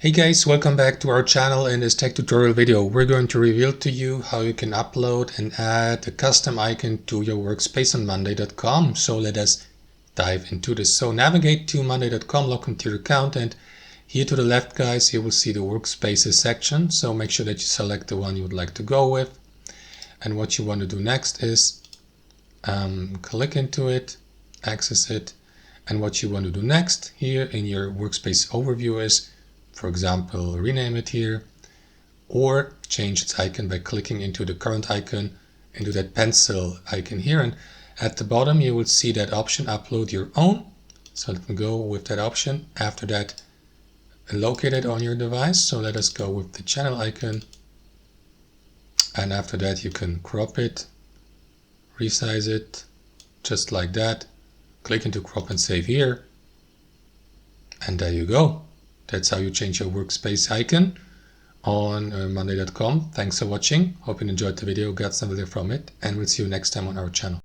Hey guys, welcome back to our channel. In this tech tutorial video, we're going to reveal to you how you can upload and add a custom icon to your workspace on monday.com. So let us dive into this. So navigate to monday.com, log into your account, and here to the left, guys, you will see the workspaces section. So make sure that you select the one you would like to go with. And what you want to do next is click into it, access it. And what you want to do next here in your workspace overview is, for example, rename it here or change its icon by clicking into the current icon, into that pencil icon here. And at the bottom, you will see that option, upload your own. So let me go with that option. After that, locate it on your device. So let us go with the channel icon. And after that, you can crop it, resize it, just like that. Click into crop and save here. And there you go. That's how you change your workspace icon on monday.com. Thanks for watching. Hope you enjoyed the video, got some value from it, and we'll see you next time on our channel.